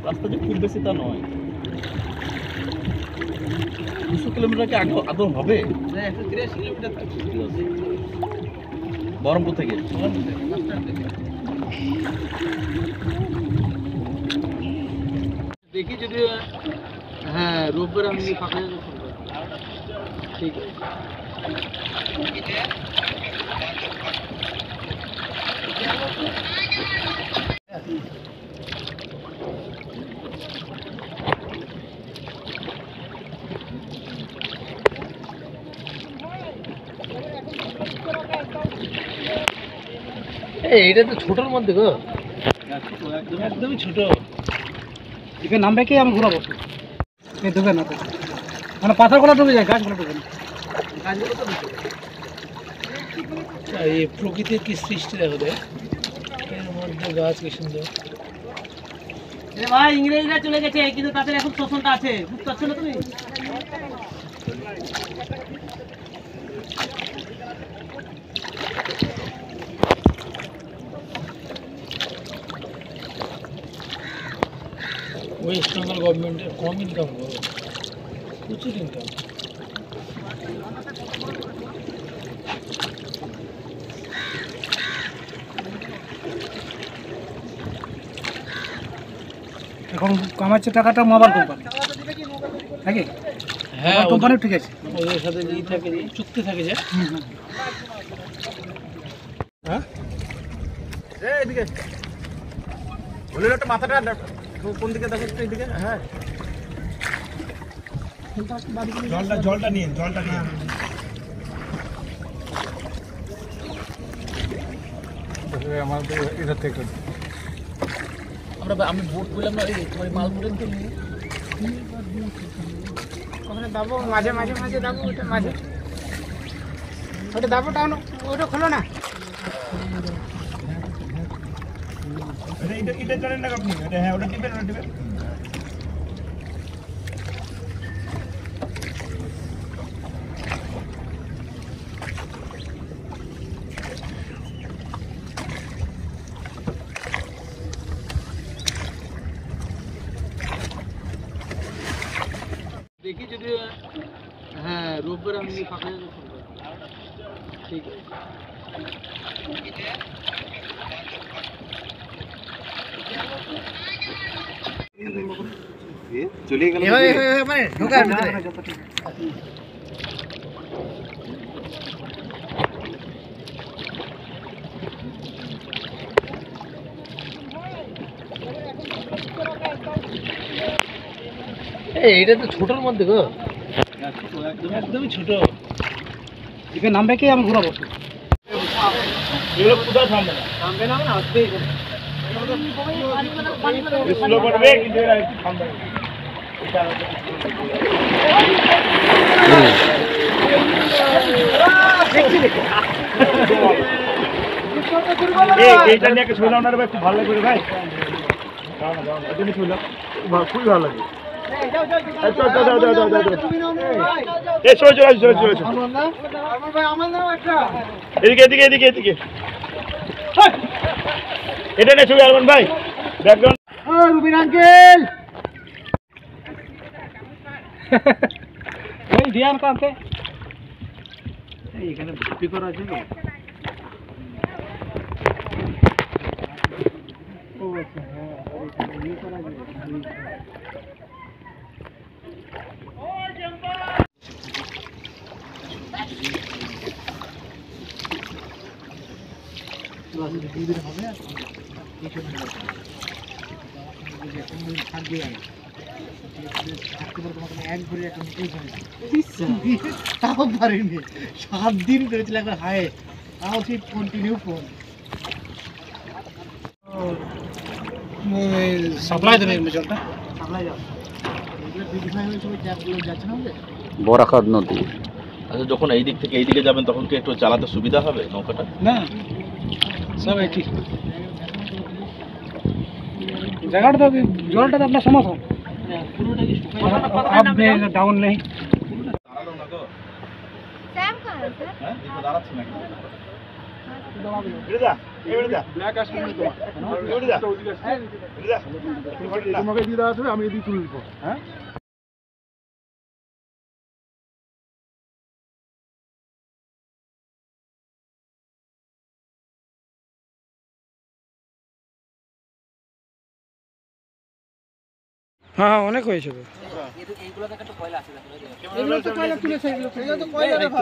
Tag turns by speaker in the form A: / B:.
A: রাস্তা যে খুব বেশি তা নয়। 200 কিলোমিটার কি আদৌ হবে?
B: 183 কিলোমিটার
A: বহরমপুর থেকে।
B: দেখি যদি হ্যাঁ রোববার আমি ফাঁকা যাবো ঠিক আছে। এইটা তো ছোটর মধ্যে গো, একদমই ছোট। এখানে নামবে কি আমি ঘুরাবো ঢুকে না তো, মানে পাথরগুলো ঢুকে যায়, গাছগুলো ঢুকে না। গাছগুলো তো ঢুকে এই প্রকৃতির কি সৃষ্টি দেখো রে, এর মধ্যে গাছ কি সুন্দর। ভাই ইংরেজরা চলে গেছে কিন্তু তাদের এখন শোষণটা আছে, বুঝতে পারছো না তুমি? ওয়েস্ট বেঙ্গল গভর্নমেন্টের কম ইনকাম করো, প্রচুর ইনকাম। এখন কামাচ্ছে টাকাটা মোবাইল কোম্পানি নাকি? হ্যাঁ কোম্পানি ঠিক আছে, ওদের সাথে ই থাকে, চুক্তি থাকে যে। হ্যাঁ এদিকে বলে একটা মাথাটা কোন দিকে দেখো এইদিকে। হ্যাঁ জলটা নিয়ে আমাদের এটা থেকে আমি বোট বললাম না, তোমার মাল বোটেন তো নিয়ে ওখানে দাবো, মাঝে দাবো, ওটা মাঝে ওটা দাবো, টাউন ওটা খোলো না। এটা জানেন না আপনি? হ্যাঁ ওটা টিপেন। দেখি যদি হ্যাঁ রোববার আমি ফাঁকা যাবো ঠিক আছে। চলে গেল মানে ঢোকার ভিতরে। এইটা তো ছোটর মধ্যে গো, একদমই ছোট। এখানে নামবে কি আমি ঘুরাবো কোথাও থামবে না আসবেই স্লো করবে কিন্তু থামবে না। এইটা নিয়ে ছবি নাও না রে ভাই, খুব ভালো লাগবে ভাই, খুবই ভালো লাগে। এদিকে এটা নিয়ে ছবি আলমান ভাই, ব্যাকগ্রাউন্ড রুবিন আঙ্কেল ধ্যান কানতে এখানে স্পিকার আছে তো। ও আচ্ছা হ্যাঁ ইয়ে করা যায়। হবে তাও পারিনি, 7 দিন করেছিল একবার হায়, তাও ঠিক কন্টিনিউ ফোন সাপ্লাই দেবে জলটা, সাপ্লাই যাবে যাচ্ছে না
A: বরাকাত নদী। আচ্ছা যখন এই দিক থেকে এই দিকে যাবেন তখন কি একটু চালাতে সুবিধা হবে নৌকাটা?
B: না সব একই জায়গাটা, তো জলটা তো আপনার সমস্যা ডাউন নেই।
A: দাঁড়ালো না গো, দাঁড়াচ্ছে নাকি?
C: তোমাকে দিয়ে দেওয়া আছে, আমি এদিকে তুলে দিবো। হ্যাঁ,
B: হ্যাঁ অনেক হয়েছে তো।
D: এইগুলো থেকে একটু কয়লা আছে
B: এগুলো তো কয়লা তুলেছে, এগুলো তো কয়লা রে ভাই।